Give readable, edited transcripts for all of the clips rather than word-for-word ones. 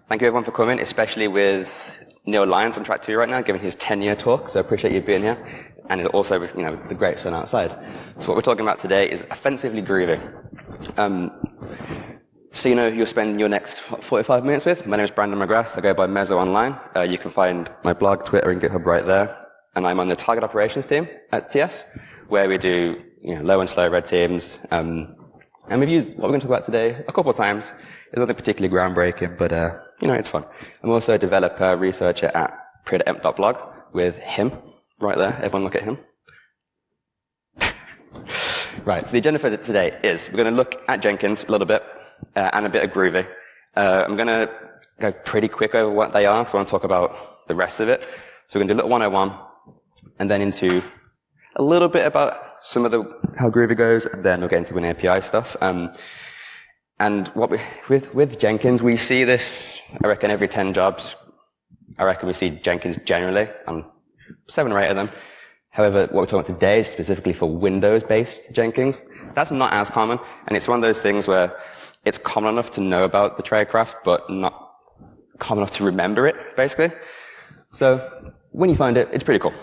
Thank you everyone for coming, especially with Neil Lyons on track 2 right now, giving his 10-year talk, so I appreciate you being here. And also with, the great sun outside. So what we're talking about today is offensively groovy. So you'll spend your next 45 minutes with. My name is Brandon McGrath. I go by Mezzo online. You can find my blog, Twitter, and GitHub right there. And I'm on the target operations team at TS, where we do low and slow red teams. And we've used what we're going to talk about today a couple of times. It's nothing particularly groundbreaking, but it's fun. I'm also a developer researcher at predatemp.blog with him right there. Everyone look at him. Right, so the agenda for today is we're going to look at Jenkins a little bit and a bit of Groovy. I'm going to go pretty quick over what they are, so I want to talk about the rest of it. So we're going to do a little 101 and then into a little bit about some of how Groovy goes, and then we'll get into WinAPI stuff. And with Jenkins, we see this, I reckon, every 10 jobs. I reckon we see Jenkins generally on 7 or 8 of them. However, what we're talking about today is specifically for Windows-based Jenkins. That's not as common, and it's one of those things where it's common enough to know about the tradecraft, but not common enough to remember it, basically. So when you find it, it's pretty cool.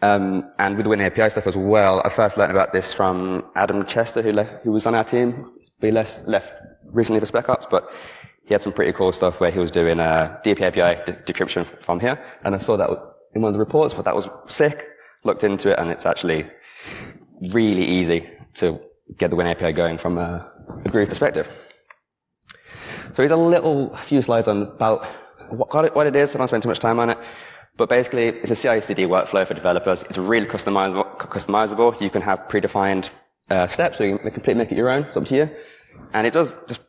And with the WinAPI stuff as well, I first learned about this from Adam Chester, who was on our team. He left recently for Spec Ops, but he had some pretty cool stuff where he was doing DPAPI decryption from here. And I saw that in one of the reports, but that was sick. Looked into it, and it's actually really easy to get the WinAPI going from a Groovy perspective. So here's a few slides on about what it is. I don't spend too much time on it. But basically, it's a CI/CD workflow for developers. It's really customizable. You can have predefined steps, so you can completely make it your own. It's up to you. And it does just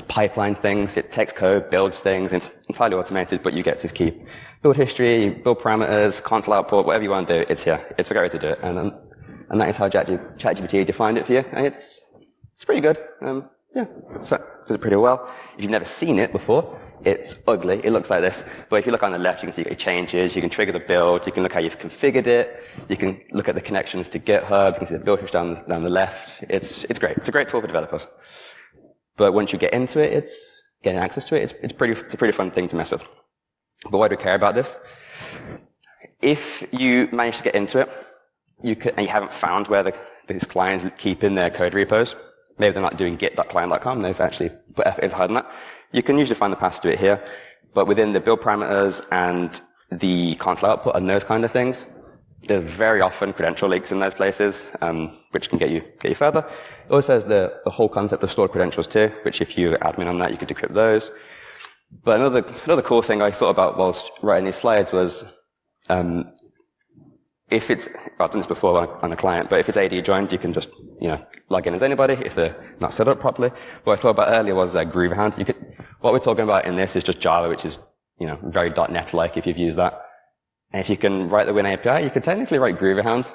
pipeline things. It takes code, builds things. It's entirely automated, but you get to keep build history, build parameters, console output, whatever you want to do. It's here. It's a great way to do it. And that is how ChatGPT defined it for you. And it's pretty good. So it does it pretty well. If you've never seen it before, it's ugly. It looks like this. But if you look on the left, you can see it changes. You can trigger the build. You can look how you've configured it. You can look at the connections to GitHub. You can see the build history down the left. It's great. It's a great tool for developers. But once you get into it, getting access to it, it's a pretty fun thing to mess with. But why do we care about this? If you manage to get into it, and you haven't found where these clients keep in their code repos, maybe they're not doing git.client.com, they've actually put effort into hiding that. You can usually find the path to it here, but within the build parameters and the console output and those kind of things, there's very often credential leaks in those places, which can get you further. It also has the whole concept of stored credentials too, which if you're admin on that, you could decrypt those. But another cool thing I thought about whilst writing these slides was, if it's, I've done this before on a client, but if it's AD joined, you can just, log in as anybody if they're not set up properly. What I thought about earlier was Groovy Hound. What we're talking about in this is just Java, which is, very .NET-like if you've used that. And if you can write the WinAPI, you could technically write Groovy Hound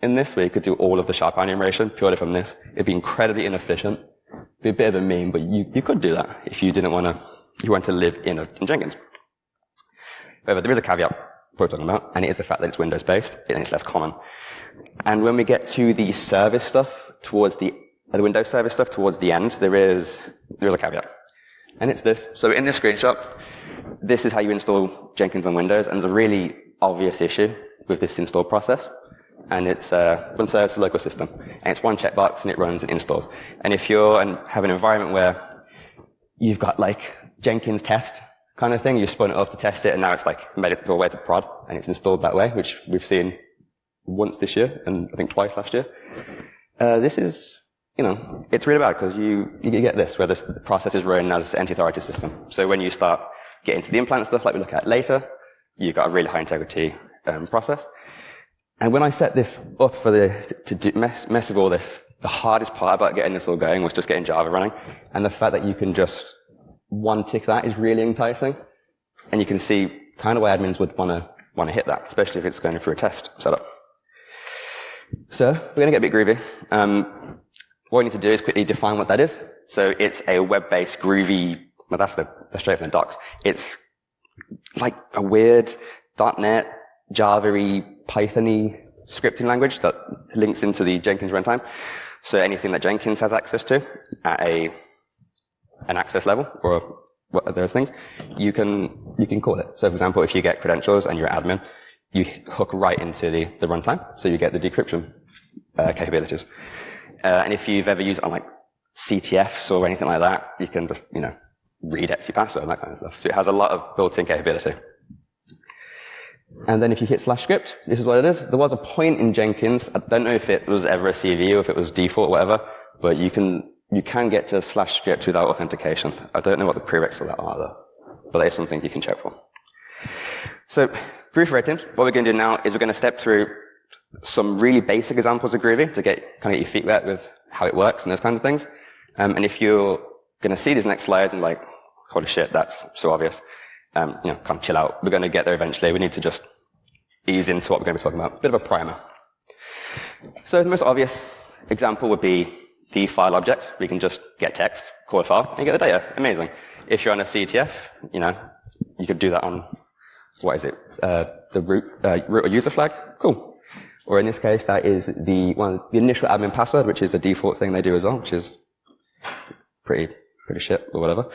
in this, where you could do all of the sharp enumeration purely from this. It'd be incredibly inefficient. It'd be a bit of a meme, but you could do that if you didn't want to live in Jenkins. However, there is a caveat we're talking about, and it is the fact that it's Windows-based, and it's less common. And when we get to the service stuff towards the Windows service stuff towards the end, there is a caveat. And it's this. So in this screenshot, this is how you install Jenkins on Windows, and there's a really obvious issue with this install process. And it's run service to local system. And it's one checkbox, and it runs and installs. And if you have an environment where you've got Jenkins test kind of thing, you spun it up to test it, and now it's made it all the way to prod, and it's installed that way, which we've seen once this year, and I think twice last year. This is, it's really bad because you get this, where the process is running as anti-authority system. So when you start getting to the implant stuff like we look at later, you've got a really high integrity process. And when I set this up to mess with all this, the hardest part about getting this all going was just getting Java running. And the fact that you can just one tick that is really enticing. And you can see kind of why admins would want to hit that, especially if it's going through a test setup. So we're going to get a bit groovy. What we need to do is quickly define what that is. So it's a web-based Groovy, well, that's straight from the docs. It's like a weird .NET, Java-y, Python-y scripting language that links into the Jenkins runtime. So anything that Jenkins has access to at an access level or what are those things, you can call it. So for example, if you get credentials and you're an admin, you hook right into the runtime, so you get the decryption capabilities. And if you've ever used it on like CTFs or anything like that, you can just, read etc password and that kind of stuff. So it has a lot of built-in capability. And then if you hit /script, this is what it is. There was a point in Jenkins, I don't know if it was ever a CV or if it was default or whatever, but you can get to /script without authentication. I don't know what the prereqs for that are though, but that is something you can check for. So Groovy ratings, what we're going to do now is we're going to step through some really basic examples of Groovy to get your feet wet with how it works and those kinds of things. And if you're going to see these next slides and like, holy shit, that's so obvious, kind of chill out. We're going to get there eventually. We need to just ease into what we're going to be talking about. A bit of a primer. So the most obvious example would be the file object. We can just get text, call a file, and get the data. Amazing. If you're on a CTF, you could do that on, what is it? The root or user flag. Cool. Or in this case, that is the initial admin password, which is the default thing they do as well, which is pretty shit or whatever.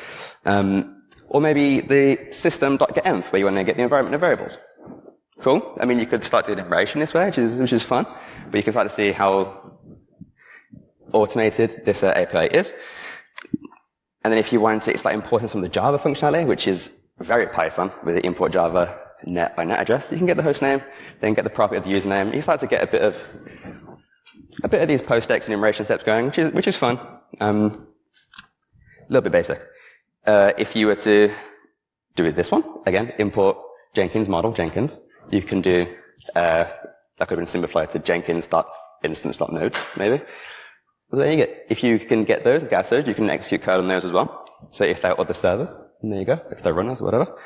Or maybe the system.getenv, where you want to get the environment of variables. Cool. I mean, you could start doing enumeration this way, which is fun, but you can start to see how automated this API is. And then if you want to, it's like importing some of the Java functionality, which is very Python with the import Java net by net address. You can get the host name, then get the property of the username. You start to get a bit of these post-ex enumeration steps going, which is fun. A little bit basic. If you were to do this one, again, import Jenkins model, Jenkins, you can do, that could have been simplified to jenkins.instance.node, maybe. Well, there you go. If you can get those, you can execute code on those as well. So if they're other servers, and there you go, if they're runners, whatever.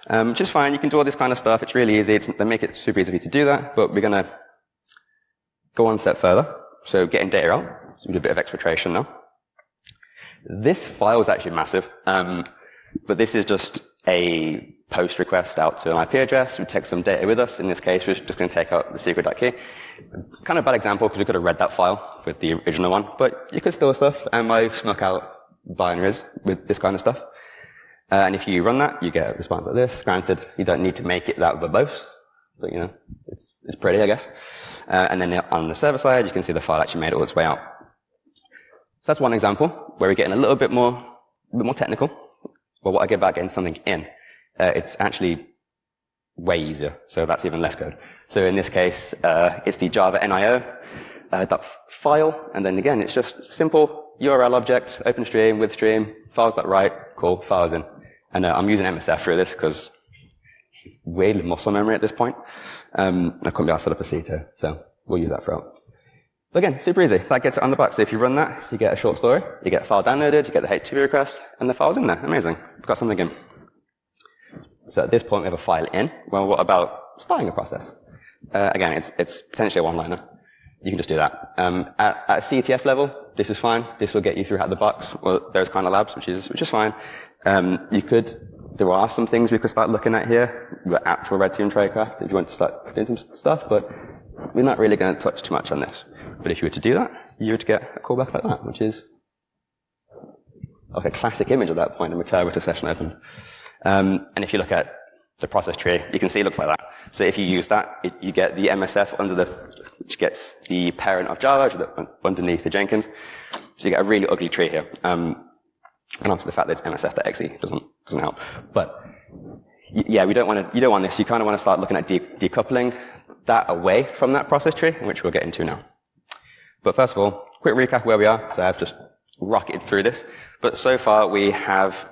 Which is fine, you can do all this kind of stuff, it's really easy, they make it super easy for you to do that, but we're gonna go one step further. So getting data out, so we do a bit of exfiltration now. This file is actually massive, but this is just a post request out to an IP address. We take some data with us. In this case, we're just going to take out the secret.key. Kind of bad example because we could have read that file with the original one, but you could store stuff, and I've snuck out binaries with this kind of stuff. And if you run that, you get a response like this. Granted, you don't need to make it that verbose, but it's pretty, I guess. And then on the server side, you can see the file actually made all its way out. So that's one example where we're getting a little bit more technical. Well, what I get about getting something in, it's actually way easier. So that's even less code. So in this case, it's the Java NIO file, and then again, it's just simple URL object, open stream, with stream, files.write, cool, files in. And I'm using MSF for this because it's weirdly muscle memory at this point. I couldn't be able to set up a CTO, so we'll use that throughout. But again, super easy. That gets it on the box. So if you run that, you get a short story, you get a file downloaded, you get the HTTP request, and the file's in there. Amazing. We've got something in. So at this point, we have a file in. Well, what about starting a process? Again, it's potentially a one-liner. You can just do that. At a CTF level, this is fine. This will get you through out the box, or those kind of labs, which is fine. There are some things we could start looking at here, the actual red team tradecraft, if you want to start doing some stuff, but we're not really going to touch too much on this. But if you were to do that, you would get a callback like that, which is like a classic image at that point, a material with a session opened. And if you look at the process tree, you can see it looks like that. So if you use that, you get the MSF which gets the parent of Java underneath the Jenkins. So you get a really ugly tree here. And also the fact that it's MSF.exe doesn't help. But yeah, you don't want this. You kind of want to start looking at decoupling that away from that process tree, which we'll get into now. But first of all, quick recap where we are. So I've just rocketed through this. But so far we have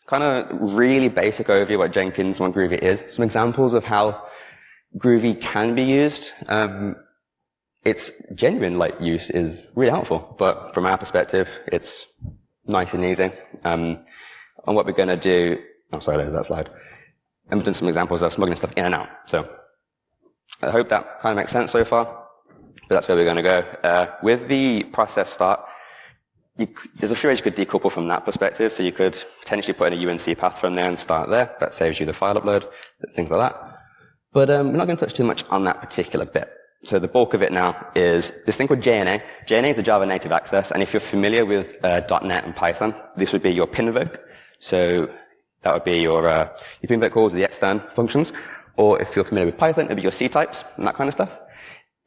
kind of really basic overview of what Jenkins and what Groovy is. Some examples of how Groovy can be used. Its genuine use is really helpful, but from our perspective, it's nice and easy. And what we're going to do, there's that slide. And we've done some examples of smuggling stuff in and out. So I hope that kind of makes sense so far. But that's where we're going to go. With the process start, there's a few ways you could decouple from that perspective. So you could potentially put in a UNC path from there and start there. That saves you the file upload, things like that. But we're not going to touch too much on that particular bit. So the bulk of it now is this thing called JNA. JNA is a Java native access, and if you're familiar with .NET and Python, this would be your pin invoke. So that would be your beanbag calls, the extern functions, or if you're familiar with Python, it would be your C types and that kind of stuff.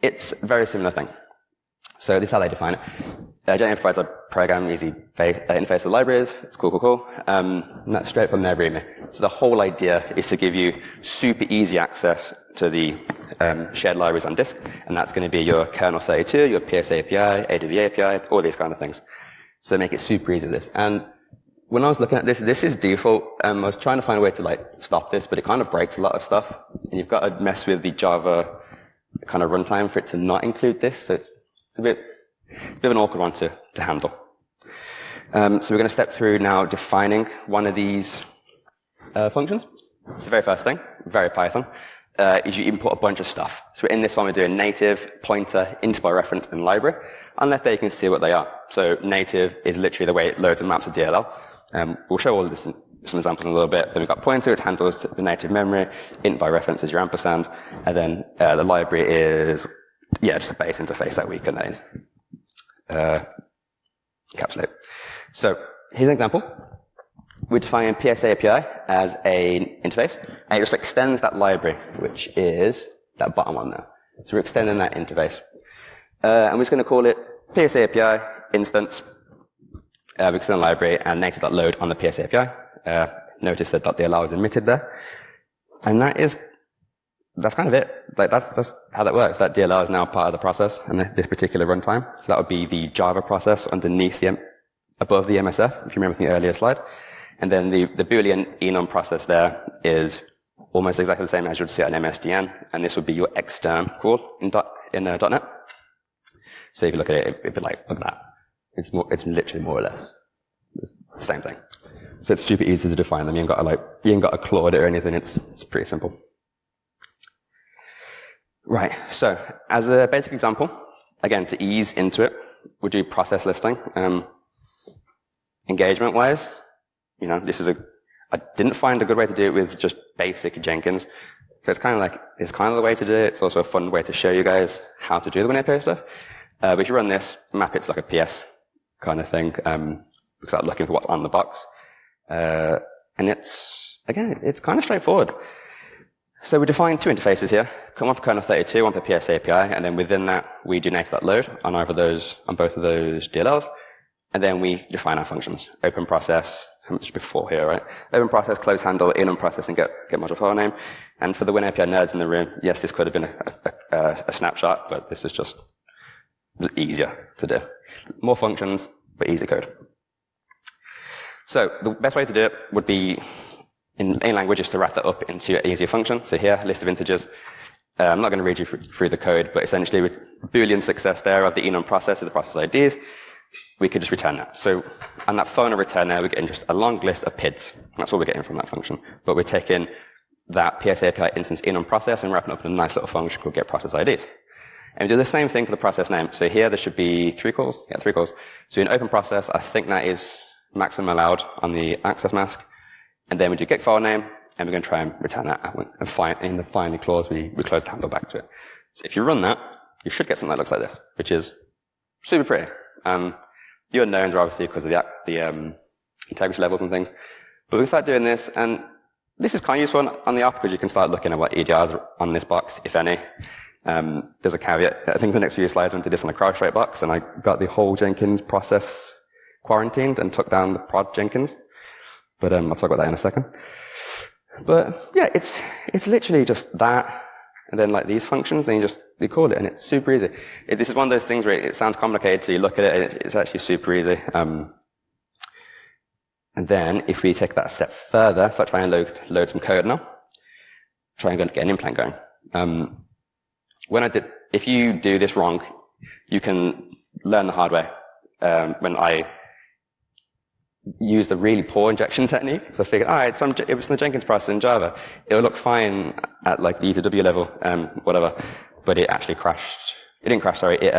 It's a very similar thing. So this is how they define it. Generally provides a program easy interface with libraries. It's cool. And that's straight from their README. So the whole idea is to give you super easy access to the shared libraries on disk, and that's going to be your kernel 32, your PS API, AW API, all these kind of things. So make it super easy with this. And when I was looking at this, this is default. I was trying to find a way to like stop this, but it kind of breaks a lot of stuff. And you've got to mess with the Java kind of runtime for it to not include this. So it's a bit of an awkward one to handle. So we're going to step through now defining one of these functions. So the very first thing, very Python, is you import a bunch of stuff. So in this one, we're doing native, pointer, int by reference, and library, unless they can see what they are. So native is literally the way it loads and maps to DLL. We'll show all of this in some examples in a little bit. Then we've got pointer, which handles the native memory. Int by reference is your ampersand. And then the library is, just a base interface that we can encapsulate. So here's an example. We're defining PSA API as an interface, and it just extends that library, which is that bottom one there. So we're extending that interface. And we're just going to call it PSA API instance. We extend the library and native.load on the PSA API. Notice that .dll is emitted there. And that's kind of it. Like that's how that works. That DLL is now part of the process and this particular runtime. So that would be the Java process underneath above the MSF, if you remember from the earlier slide. And then the Boolean enum process there is almost exactly the same as you'd see at an MSDN, and this would be your extern call in .NET. So if you look at it, it'd be like, look at that. It's literally more or less the same thing. So it's super easy to define them. You ain't got to claw it or anything. It's pretty simple. Right. So as a basic example, again, to ease into it, we'll do process listing. Engagement-wise, I didn't find a good way to do it with just basic Jenkins. So it's kind of the way to do it. It's also a fun way to show you guys how to do the WinAPI stuff. But if you run this, map it to like a PS kind of thing. We start looking for what's on the box. And it's kind of straightforward. So we define two interfaces here. Come off kernel 32, one for PS API, and then within that, we do native.load on both of those DLLs. And then we define our functions. Open process, how much before here, right? Open process, close handle, enum process, and get module file name. And for the WinAPI nerds in the room, yes, this could have been a snapshot, but this is just easier to do. More functions, but easy code. So the best way to do it would be in language is to wrap that up into an easier function. So here, list of integers. I'm not going to read you through the code, but essentially with Boolean success there of the enum process, of the process IDs, we could just return that. So on that final return there, we're getting just a long list of PIDs. That's all we're getting from that function. But we're taking that PS API instance enum process and wrapping up in a nice little function called get process IDs. And we do the same thing for the process name. So here there should be 3 calls. Yeah, 3 calls. So in open process, I think that is maximum allowed on the access mask. And then we do get file name, and we're going to try and return that. And in the finally clause, we close the handle back to it. So if you run that, you should get something that looks like this, which is super pretty. The unknowns are obviously because of the integrity levels and things. But we start doing this, and this is kind of useful on the app because you can start looking at what EDRs are on this box, if any. There's a caveat. I think the next few slides I went to this on a CrowdStrike box, and I got the whole Jenkins process quarantined and took down the prod Jenkins. But I'll talk about that in a second. But yeah, it's literally just that, and then like these functions, then you call it, and it's super easy. This is one of those things where it sounds complicated, so you look at it, and it's actually super easy. And then if we take that a step further, start trying to load some code now, try and get an implant going. If you do this wrong, you can learn the hard way. When I used a really poor injection technique, so I figured, all right, it was the Jenkins process in Java. It'll look fine at like the ETW level, whatever. But it actually crashed. It didn't crash, sorry. It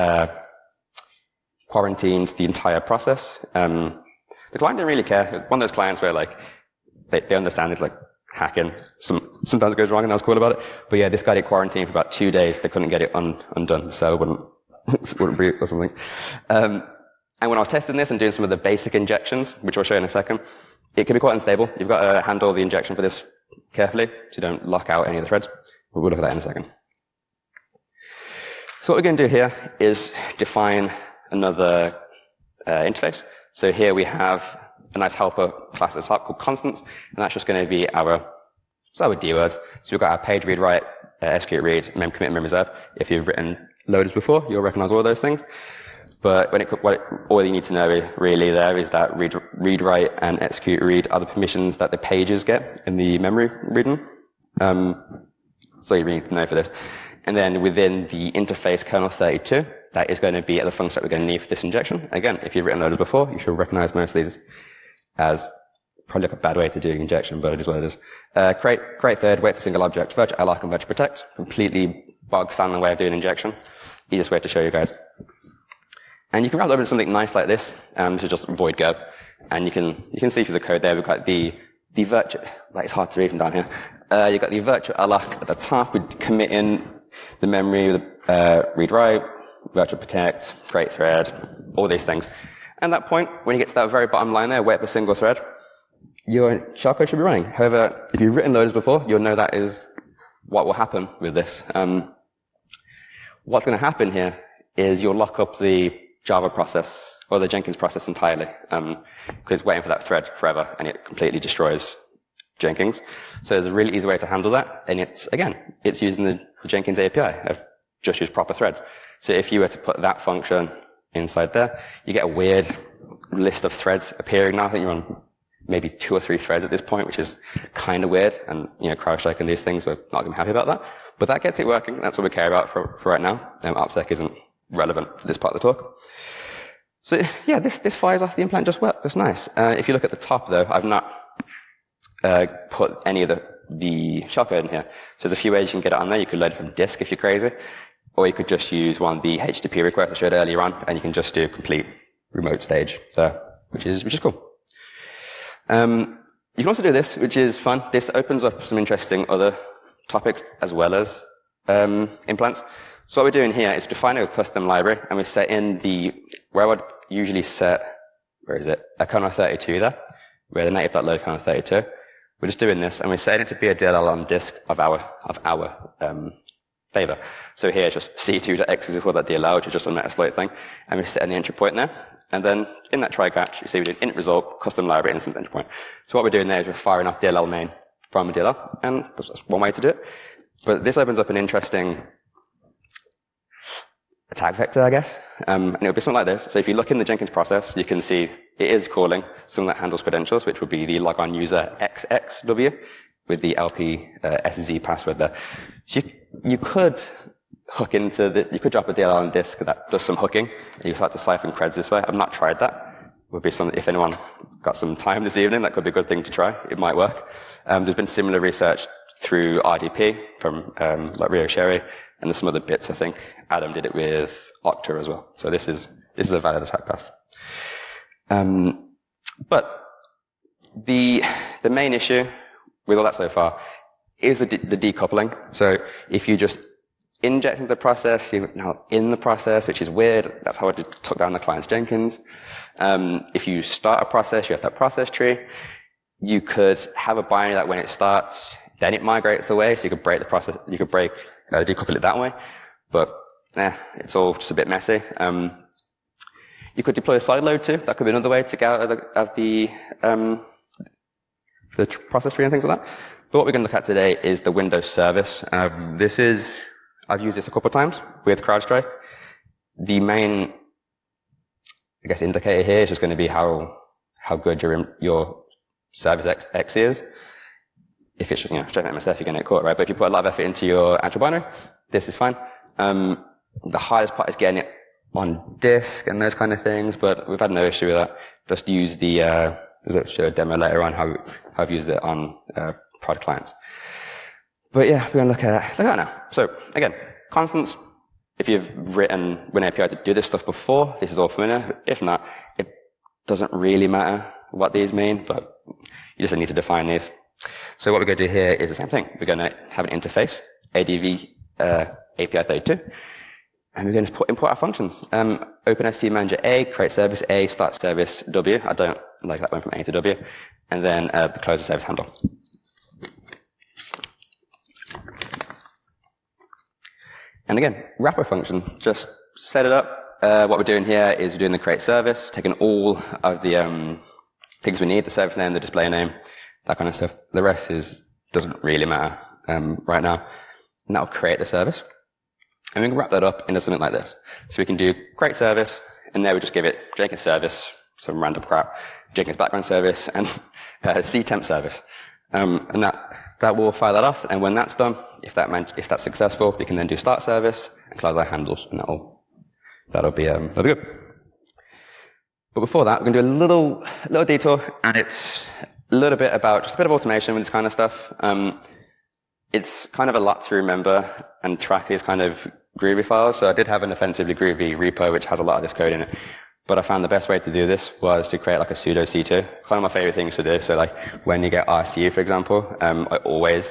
quarantined the entire process. The client didn't really care. One of those clients where like they understand it's like hacking. Sometimes it goes wrong, and I was cool about it. But yeah, this guy did quarantine for about 2 days. They couldn't get it undone, so it wouldn't break or something. And when I was testing this and doing some of the basic injections, which I'll show you in a second, it can be quite unstable. You've got to handle the injection for this carefully so you don't lock out any of the threads. We'll look at that in a second. So what we're going to do here is define another interface. So here we have a nice helper class at the top called constants, and that's just going to be our D words. So we've got our page read write, execute read, mem commit, and mem reserve. If you've written loaders before, you'll recognize all those things. But all you need to know really there is that read write and execute read are the permissions that the pages get in the memory region. So you really need to know for this. And then within the interface kernel 32, that is going to be the functions that we're going to need for this injection. Again, if you've written loaders before, you should recognize most of these as probably like a bad way to do injection, but it is what it is. Create third, wait for single object, virtual alloc and virtual protect. Completely bog standard way of doing injection. Easiest way to show you guys. And you can wrap it over to something nice like this. This is just void go. And you can see through the code there, we've got the virtual, like it's hard to read from down here. You've got the virtual alloc at the top with commit in the memory, the read write, virtual protect, create thread, all these things. And at that point, when you get to that very bottom line there, wait for single thread, your shellcode should be running. However, if you've written loaders before, you'll know that is what will happen with this. What's going to happen here is you'll lock up the Java process or the Jenkins process entirely, because it's waiting for that thread forever and it completely destroys Jenkins. So there's a really easy way to handle that, and it's using the Jenkins API. Just use proper threads. So if you were to put that function inside there, you get a weird list of threads appearing now. I think you're on maybe 2 or 3 threads at this point, which is kind of weird. And, CrowdStrike and these things, we're not going to be happy about that. But that gets it working. That's what we care about for right now. OPSEC isn't relevant to this part of the talk. So yeah, this fires off the implant just well. That's nice. If you look at the top though, I've not put any of the shellcode in here. So there's a few ways you can get it on there. You could load it from disk if you're crazy, or you could just use one of the HTTP requests I showed earlier on, and you can just do complete remote stage there, which is cool. You can also do this, which is fun. This opens up some interesting other topics as well as implants. So what we're doing here is defining a custom library, and we set in where I would usually set, a kernel 32 there, where the native.load kernel 32. We're just doing this, and we're setting it to be a DLL on disk of our flavor. So here it's just c2.x is equal to that DLL, which is just a metasploit thing, and we're setting the entry point there. And then in that try catch, you see we did int result, custom library, instance entry point. So what we're doing there is we're firing off DLL main from a DLL, and that's one way to do it. But this opens up an interesting attack vector, I guess. And it'll be something like this. So if you look in the Jenkins process, you can see it is calling something that handles credentials, which would be the logon user xxw with the LPSZ password there. So you could hook into you could drop a DLL on disk that does some hooking, and you start to siphon creds this way. I've not tried that. Would be something, if anyone got some time this evening, that could be a good thing to try. It might work. There's been similar research through RDP from like Rio Sherry, and there's some other bits. I think Adam did it with Okta as well. So this is a valid attack path. But the main issue with all that so far is the decoupling. So if you just inject into the process, you're now in the process, which is weird. That's how I took down the client's Jenkins. If you start a process, you have that process tree. You could have a binary that when it starts, then it migrates away, so you could break the process, you could decouple it that way. But it's all just a bit messy. You could deploy a side load too. That could be another way to get out of the process tree and things like that. But what we're going to look at today is the Windows service. I've used this a couple of times with CrowdStrike. The main, I guess, indicator here is just going to be how good your service X is. If it's straight from MSF, you're going to get caught, right? But if you put a lot of effort into your actual binary, this is fine. The hardest part is getting it on disk and those kind of things, but we've had no issue with that. Just use there's a demo later on how I've used it on product clients. But yeah, we're going to look at that now. So again, constants. If you've written WinAPI to do this stuff before, this is all familiar. If not, it doesn't really matter what these mean, but you just need to define these. So what we're going to do here is the same thing. We're going to have an interface, ADV API 32, And we're going to import our functions. Open SC Manager A, create service A, start service W. I don't like that one from A to W. And then close the service handle. And again, wrapper function, just set it up. What we're doing here is we're doing the create service, taking all of the things we need, the service name, the display name, that kind of stuff. The rest doesn't really matter right now. And that'll create the service. And we can wrap that up into something like this. So we can do create service, and there we just give it Jenkins service, some random crap, Jenkins background service, and ctemp service. And that will fire that off, and when that's done, if that's successful, we can then do start service and close our handles, and that'll be good. But before that, we're going to do a little detour, and it's a little bit about just a bit of automation with this kind of stuff. It's kind of a lot to remember and track these kind of Groovy files. So I did have an offensively Groovy repo which has a lot of this code in it. But I found the best way to do this was to create like a sudo C2. Kind of my favorite things to do. So like when you get RCU, for example, I always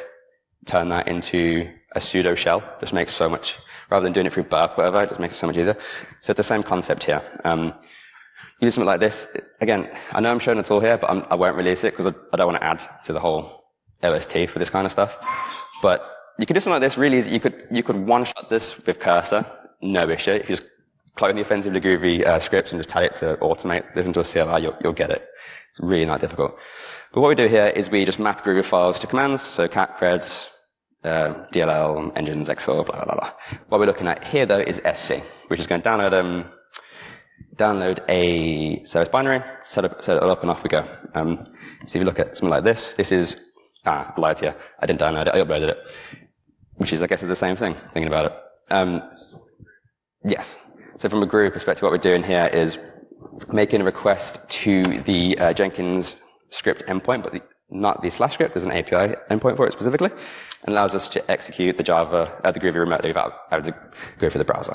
turn that into a sudo shell. Just makes so much, rather than doing it through burp, whatever, it just makes it so much easier. So it's the same concept here. You do something like this. Again, I know I'm showing a tool here, but I won't release it because I don't want to add to the whole OST for this kind of stuff. But you can do something like this really easy. You could one-shot this with cursor, no issue. If you just clone the offensively Groovy script and just tell it to automate this into a CLI, you'll get it. It's really not difficult. But what we do here is we just map Groovy files to commands, so cat creds, DLL, engines, exfil, blah, blah, blah. What we're looking at here, though, is SC, which is going to download a service binary, set it up, and off we go. So if you look at something like this, this is, I lied to you. I didn't download it, I uploaded it, which is, I guess, is the same thing, thinking about it. Yes. So from a Groovy perspective, what we're doing here is making a request to the Jenkins script endpoint, but not the slash script. There's an API endpoint for it specifically, and allows us to execute the the Groovy remotely without having to go through the browser.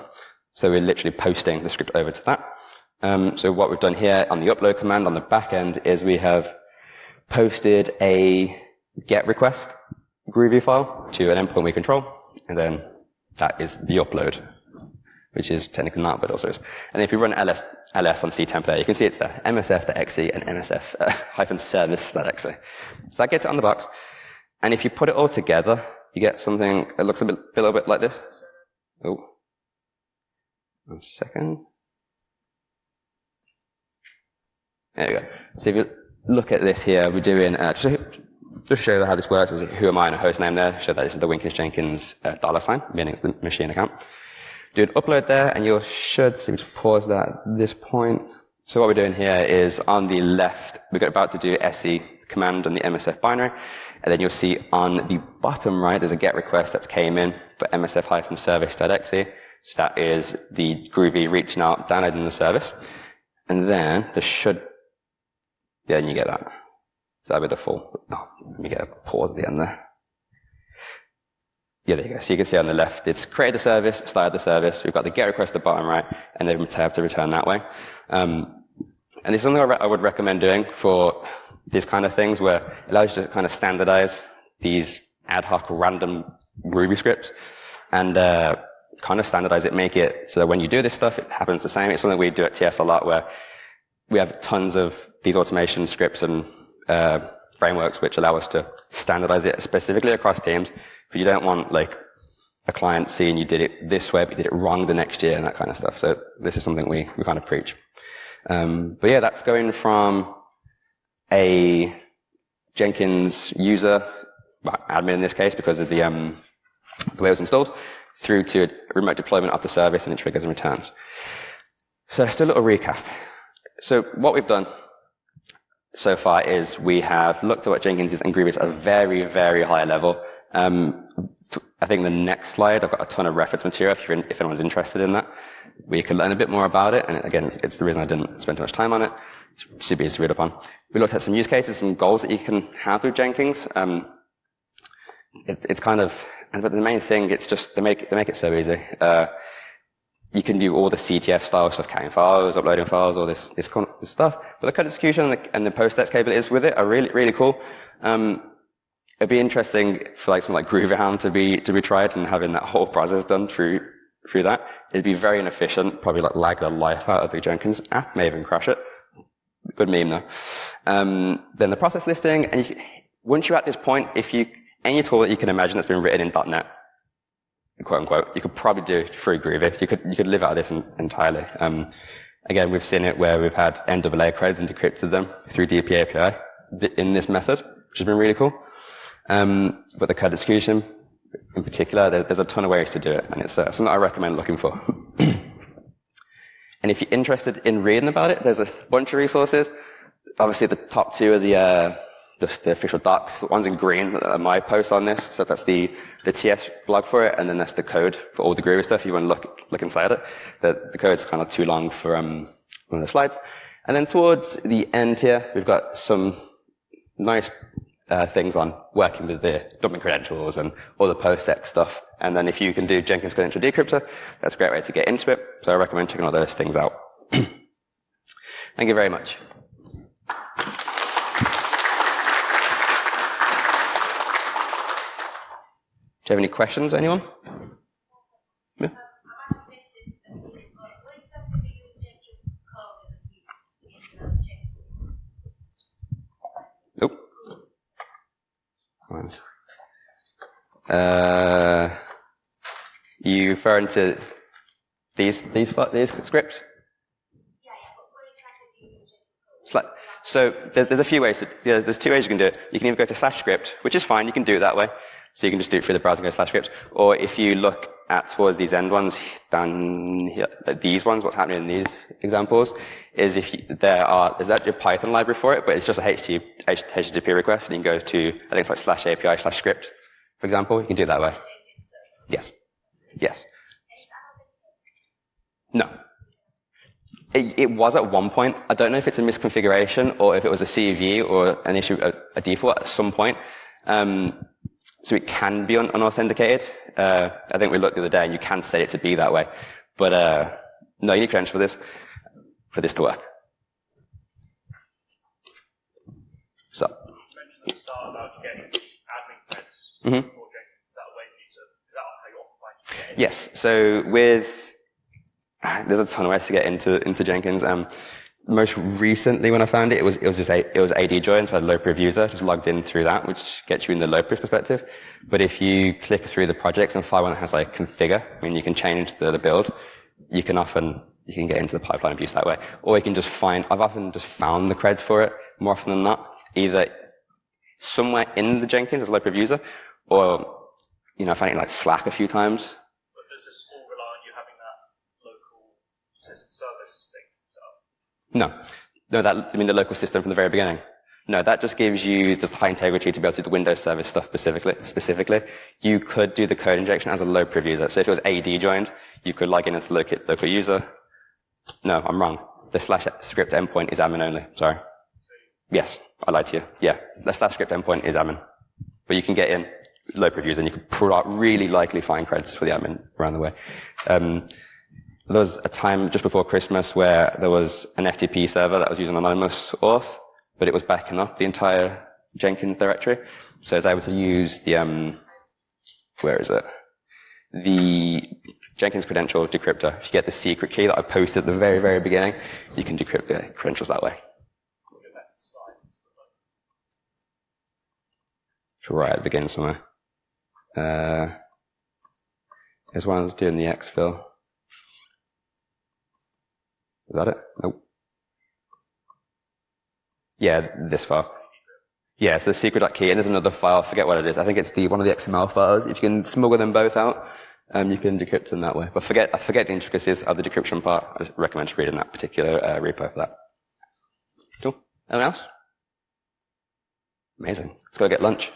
So we're literally posting the script over to that. So what we've done here on the upload command on the back end is we have posted a GET request Groovy file to an endpoint we control, and then that is the upload, which is technically not, but also is. And if you run ls on ctemp, you can see it's there, msf.exe and msf-service.exe. So that gets it on the box. And if you put it all together, you get something that looks a little bit like this. Oh, 1 second. There we go. So if you look at this here, we're doing, just to show you how this works, is who am I and a host name there, show that this is the Winkins Jenkins $, meaning it's the machine account. Do an upload there, and you should, so we just pause that at this point. So what we're doing here is on the left, we're about to do SE command on the MSF binary, and then you'll see on the bottom right, there's a GET request that's came in for msf-service.exe. So that is the Groovy reaching out, downloading the service. And then there should, yeah, and you get that. So that'll be the full, let me get a pause at the end there. Yeah, there you go. So you can see on the left, it's create the service, started the service. We've got the GET request at the bottom right, and then we have to return that way. And this is something I would recommend doing for these kind of things, where it allows you to kind of standardize these ad hoc random Ruby scripts and kind of standardize it, make it so that when you do this stuff, it happens the same. It's something we do at TS a lot, where we have tons of these automation scripts and frameworks which allow us to standardize it specifically across teams. But you don't want like a client seeing you did it this way, but you did it wrong the next year and that kind of stuff. So this is something we kind of preach. But yeah, that's going from a Jenkins user, admin in this case, because of the way it was installed, through to a remote deployment of the service, and it triggers and returns. So let's do a little recap. So what we've done so far is we have looked at what Jenkins is and Groovy is at a very, very high level. I think the next slide, I've got a ton of reference material if anyone's interested in that, where you can learn a bit more about it. And again, it's the reason I didn't spend too much time on it. It's super easy to read up on. We looked at some use cases, some goals that you can have with Jenkins. It's kind of, but the main thing, it's just, they make it so easy. You can do all the CTF style stuff, carrying files, uploading files, all this stuff. But the code execution and the post-stats capabilities with it are really, really cool. It'd be interesting for like something like Groovyhound to be tried, and having that whole process done through that. It'd be very inefficient, probably like lag the life out of the Jenkins app, may even crash it. Good meme though. Then the process listing, and once you're at this point, any tool that you can imagine that's been written in .NET, quote unquote, you could probably do through Groovy. You could live out of this entirely. Again, we've seen it where we've had NAA creds and decrypted them through DP API in this method, which has been really cool. But the code execution, in particular, there's a ton of ways to do it, and it's something I recommend looking for. And if you're interested in reading about it, there's a bunch of resources. Obviously, the top two are the official docs. The ones in green are my posts on this. So that's the TS blog for it, and then that's the code for all the Groovy stuff. If you want to look inside it. The code's kind of too long for one of the slides. And then towards the end here, we've got some nice things on working with the dumping credentials and all the post-ex stuff. And then if you can do Jenkins Credential Decryptor, that's a great way to get into it. So I recommend checking all those things out. Thank you very much. Do you have any questions, anyone? Yeah. Nope. You referring to these scripts? Yeah, but what exactly do you use? So there's a few ways. There's two ways you can do it. You can either go to /script, which is fine. You can do it that way. So you can just do it through the browser and go /script. Or if you look towards these end ones down here, these ones, what's happening in these examples is there's actually a Python library for it, but it's just a HTTP request, and you can go to, I think it's like /API/script, for example. You can do it that way. Yes. Yes. No. It was at one point. I don't know if it's a misconfiguration or if it was a CVE or an issue, a default at some point. So it can be unauthenticated. I think we looked the other day and you can set it to be that way. But no, you need credentials for this to work. So. You mentioned at the start about getting admin creds for Jenkins. Is that a way for you to, is that how you occupy? Yes. So there's a ton of ways to get into Jenkins. Most recently, when I found it, it was AD join, so I had a low proof user, just logged in through that, which gets you in the low proof perspective. But if you click through the projects and find one that has like configure, I mean, you can change the build, you can get into the pipeline abuse that way. Or you can just I've often just found the creds for it, more often than not, either somewhere in the Jenkins as a low proof user, or, I found it in like Slack a few times. But does this all rely on you having that local service thing set up? No, I mean the local system from the very beginning. No, that just gives you just high integrity to be able to do the Windows service stuff specifically. You could do the code injection as a low proof user. So if it was AD joined, you could log in as the local user. No, I'm wrong. The /script endpoint is admin only. Sorry. Yes, I lied to you. Yeah, the /script endpoint is admin. But you can get in low proof user and you can really likely find creds for the admin around the way. There was a time just before Christmas where there was an FTP server that was using anonymous auth, but it was backing up the entire Jenkins directory. So I was able to use the, the Jenkins credential decryptor. If you get the secret key that I posted at the very, very beginning, you can decrypt the credentials that way. Right at the beginning somewhere. There's one I was doing the exfil. Is that it? Nope. Yeah, this file. Yeah, it's the secret.key, and there's another file, I forget what it is. I think it's one of the XML files. If you can smuggle them both out, you can decrypt them that way. But I forget the intricacies of the decryption part. I recommend reading that particular repo for that. Cool. Anyone else? Amazing. Let's go get lunch.